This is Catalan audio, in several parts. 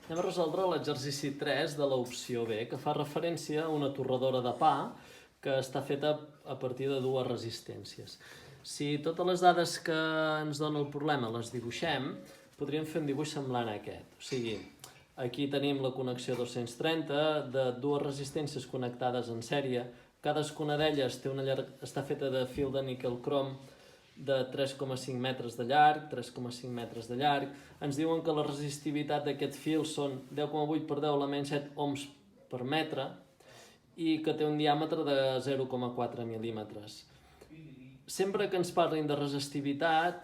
Anem a resoldre l'exercici 3 de l'opció B, que fa referència a una torradora de pa que està feta a partir de dues resistències. Si totes les dades que ens dona el problema les dibuixem, podríem fer un dibuix semblant a aquest. O sigui, aquí tenim la connexió 230 de dues resistències connectades en sèrie. Cadascuna d'elles està feta de fil de níquel crom de 3,5 metres de llarg, 3,5 metres de llarg. Ens diuen que la resistivitat d'aquest fil són 10,8 per 10 a la menys 7 ohms per metre i que té un diàmetre de 0,4 mil·límetres. Sempre que ens parlin de resistivitat,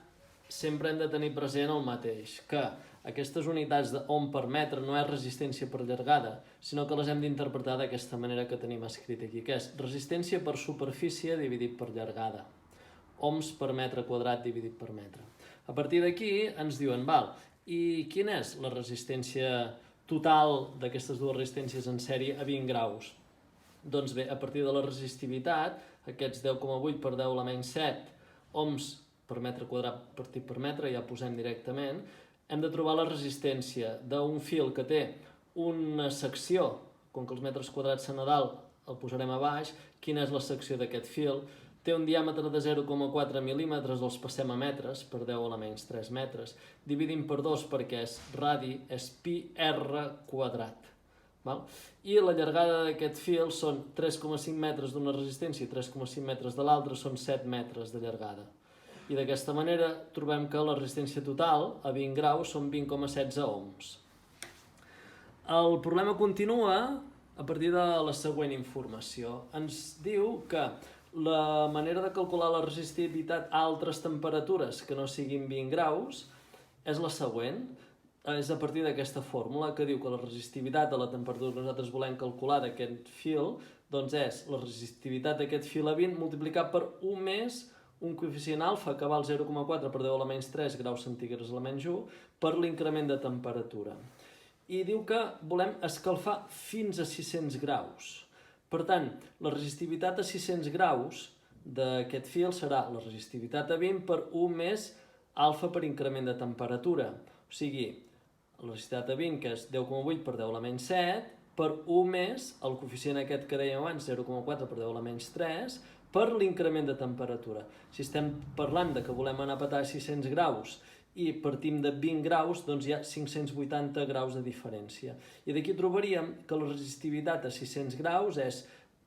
sempre hem de tenir present el mateix, que aquestes unitats d'ohm per metre no és resistència per llargada, sinó que les hem d'interpretar d'aquesta manera que tenim escrit aquí, que és resistència per superfície dividit per llargada. Ohms per metre quadrat dividit per metre. A partir d'aquí ens diuen, val, i quina és la resistència total d'aquestes dues resistències en sèrie a 20 graus? Doncs bé, a partir de la resistivitat, aquests 10,8 per 10 a la menys 7 ohms per metre quadrat partit per metre, ja posem directament, hem de trobar la resistència d'un fil que té una secció, com que els metres quadrats són a dalt, el posarem a baix, quina és la secció d'aquest fil. Té un diàmetre de 0,4 mil·límetres, els passem a metres, per 10 a la menys 3 metres. Dividim per 2 perquè és radi, és pi r quadrat. I la llargada d'aquest fil són 3,5 metres d'una resistència i 3,5 metres de l'altra, són 7 metres de llargada. I d'aquesta manera trobem que la resistència total a 20 graus són 20,16 ohms. El problema continua a partir de la següent informació. Ens diu que la manera de calcular la resistivitat a altres temperatures que no siguin 20 graus és la següent. És a partir d'aquesta fórmula que diu que la resistivitat a la temperatura que nosaltres volem calcular d'aquest fil doncs és la resistivitat d'aquest fil a 20 multiplicat per 1 més un coeficient alfa que val 0,4 per 10 a la menys 3 graus centígrads a la menys 1 per l'increment de temperatura. I diu que volem escalfar fins a 600 graus. Per tant, la resistivitat a 600 graus d'aquest fil serà la resistivitat a 20 per 1 més alfa per increment de temperatura. O sigui, la resistivitat a 20, que és 10,8 per 10 a la menys 7, per 1 més el coeficient aquest que dèiem abans, 0,4 per 10 a la menys 3, per l'increment de temperatura. Si estem parlant de que volem anar a petar a 600 graus i partim de 20 graus, doncs hi ha 580 graus de diferència. I d'aquí trobaríem que la resistivitat a 600 graus és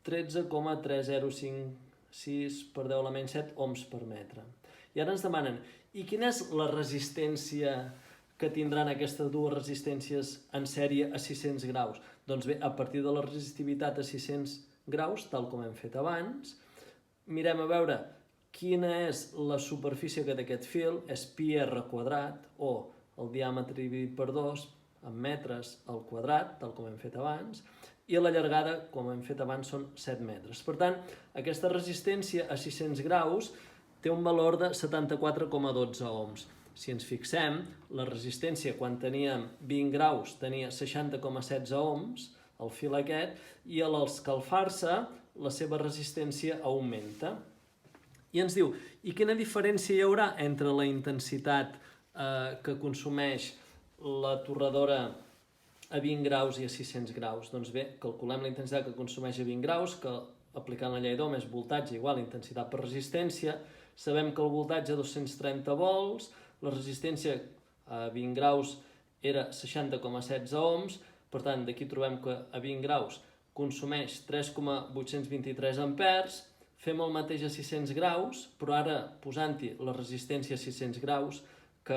13,3056 per 10 a la menys 7 ohms per metre. I ara ens demanen, i quina és la resistència que tindran aquestes dues resistències en sèrie a 600 graus? Doncs bé, a partir de la resistivitat a 600 graus, tal com hem fet abans, mirem a veure quina és la superfície que té aquest fil, és pi r quadrat, o el diàmetre dividit per 2 en metres al quadrat, tal com hem fet abans, i la llargada, com hem fet abans, són 7 metres. Per tant, aquesta resistència a 600 graus té un valor de 74,12 ohms. Si ens fixem, la resistència quan teníem 20 graus tenia 60,16 ohms, el fil aquest, i a l'escalfar-se la seva resistència augmenta. I ens diu, i quina diferència hi haurà entre la intensitat que consumeix la torradora a 20 graus i a 600 graus? Doncs bé, calculem la intensitat que consumeix a 20 graus, que aplicant la llei d'Ohm és voltatge igual a intensitat per resistència. Sabem que el voltatge 230 volts, la resistència a 20 graus era 60,16 ohms, per tant, d'aquí trobem que a 20 graus consumeix 3,823 amperes, fem el mateix a 600 graus, però ara posant-hi la resistència a 600 graus, que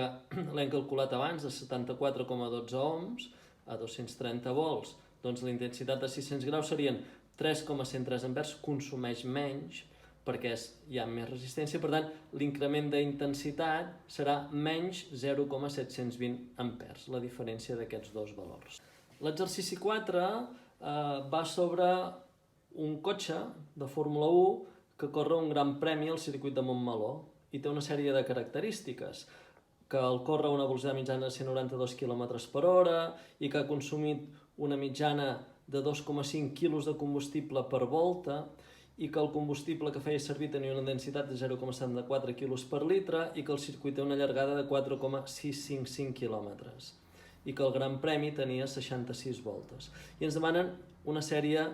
l'hem calculat abans, de 74,12 ohms a 230 volts, doncs la intensitat a 600 graus serien 3,103 amperes, consumeix menys, perquè hi ha més resistència, per tant, l'increment d'intensitat serà menys 0,720 amperes, la diferència d'aquests dos valors. L'exercici 4 va sobre un cotxe de Fórmula 1 que corre un gran premi al circuit de Montmeló i té una sèrie de característiques, que el corre a una velocitat mitjana de 192 km per hora i que ha consumit una mitjana de 2,5 quilos de combustible per volta, i que el combustible que feia servir tenia una densitat de 0,74 quilos per litre i que el circuit té una llargada de 4,655 quilòmetres. i que el Gran Premi tenia 66 voltes. I ens demanen una sèrie,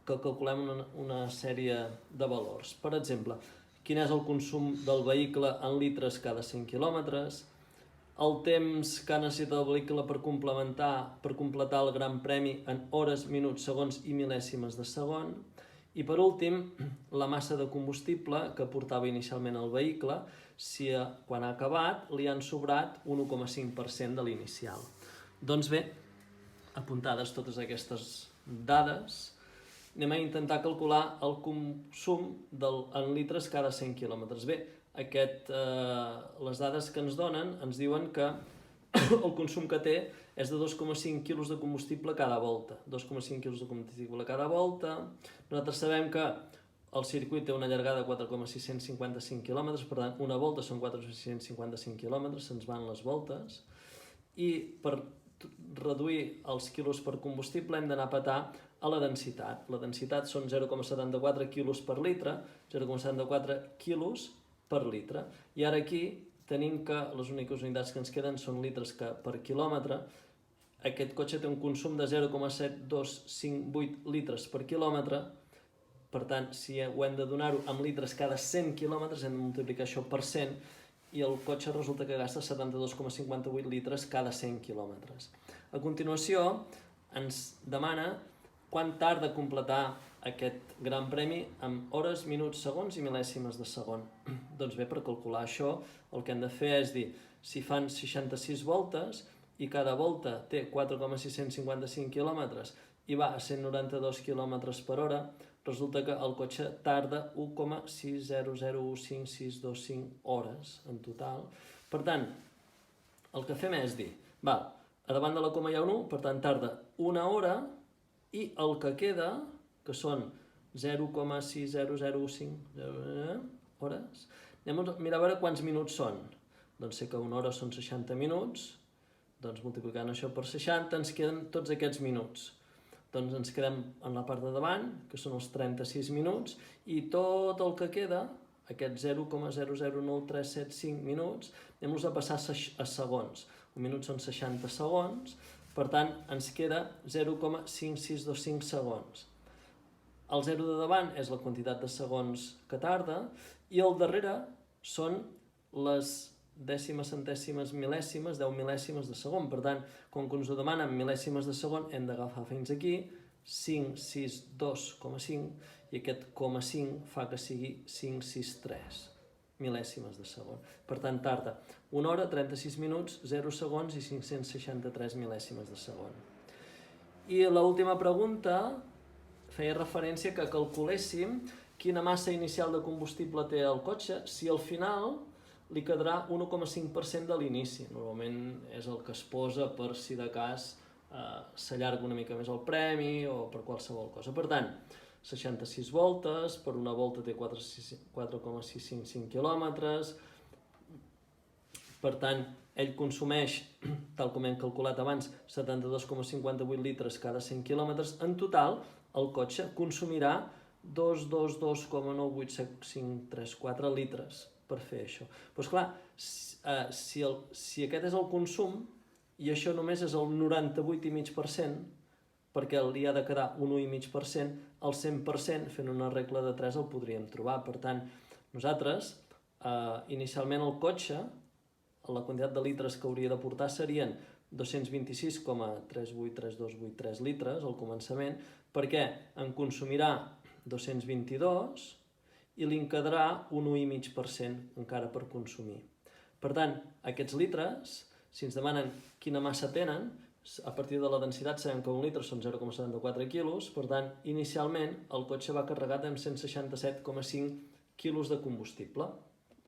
que calculem una sèrie de valors. Per exemple, quin és el consum del vehicle en litres cada 100 quilòmetres, el temps que necessita el vehicle per completar el Gran Premi en hores, minuts, segons i mil·lèsimes de segon, i per últim, la massa de combustible que portava inicialment el vehicle, si quan ha acabat li han sobrat un 1,5% de l'inicial. Doncs bé, apuntades totes aquestes dades, anem a intentar calcular el consum en litres cada 100 quilòmetres. Bé, les dades que ens donen ens diuen que el consum que té és de 2,5 quilos de combustible cada volta. 2,5 quilos de combustible cada volta. Nosaltres sabem que el circuit té una llargada de 4,655 quilòmetres, per tant, una volta són 4,655 quilòmetres, se'ns van les voltes. I per reduir els quilos per combustible hem d'anar a petar a la densitat. La densitat són 0,74 quilos per litre, 0,74 quilos per litre. I ara aquí tenim que les úniques unitats que ens queden són litres per quilòmetre. Aquest cotxe té un consum de 0,7258 litres per quilòmetre. Per tant, si ho hem de donar-ho en litres cada 100 quilòmetres, hem de multiplicar això per 100 i el cotxe resulta que gasta 72,58 litres cada 100 quilòmetres. A continuació, ens demana quant tarda a completar aquest Gran Premi amb hores, minuts, segons i mil·lèsimes de segon. Doncs bé, per calcular això, el que hem de fer és dir, si fan 66 voltes i cada volta té 4,655 quilòmetres i va a 192 quilòmetres per hora, resulta que el cotxe tarda 1,6001525 hores en total. Per tant, el que fem és dir, a davant de la coma hi ha un 1, per tant tarda una hora i el que queda, que són 0,6005 hores, anem a mirar a veure quants minuts són. Doncs sé que una hora són 60 minuts, doncs multiplicant això per 60 ens queden tots aquests minuts. Doncs ens quedem en la part de davant, que són els 36 minuts, i tot el que queda, aquests 0,009375 minuts, anem-los a passar a segons. Un minut són 60 segons, per tant, ens queda 0,5625 segons. El 0 de davant és la quantitat de segons que tarda, i el darrere són les dècimes, centèsimes, mil·lèsimes, 10 mil·lèsimes de segon. Per tant, com que ens ho demanen mil·lèsimes de segon, hem d'agafar fins aquí 562,5 i aquest 0,5 fa que sigui 563 mil·lèsimes de segon. Per tant, tarda 1 hora, 36 minuts, 0 segons i 563 mil·lèsimes de segon. I l'última pregunta feia referència que calculéssim quina massa inicial de combustible té el cotxe si al final li quedarà 1,5% de l'inici. Normalment és el que es posa per si de cas s'allarga una mica més el premi o per qualsevol cosa. Per tant, 66 voltes, per una volta té 4,655 quilòmetres, per tant, ell consumeix, tal com hem calculat abans, 72,58 litres cada 100 quilòmetres. En total, el cotxe consumirà 222,98534 litres per fer això. Però esclar, si aquest és el consum i això només és el 98,5%, perquè li ha de quedar un 1,5%, el 100% fent una regla de 3 el podríem trobar. Per tant, nosaltres, inicialment el cotxe, la quantitat de litres que hauria de portar serien 226,383283 litres al començament, perquè en consumirà 222 i li en quedarà un 1,5% encara per consumir. Per tant, aquests litres, si ens demanen quina massa tenen, a partir de la densitat sabem que un litre són 0,74 quilos, per tant, inicialment el cotxe va carregat amb 167,5 quilos de combustible.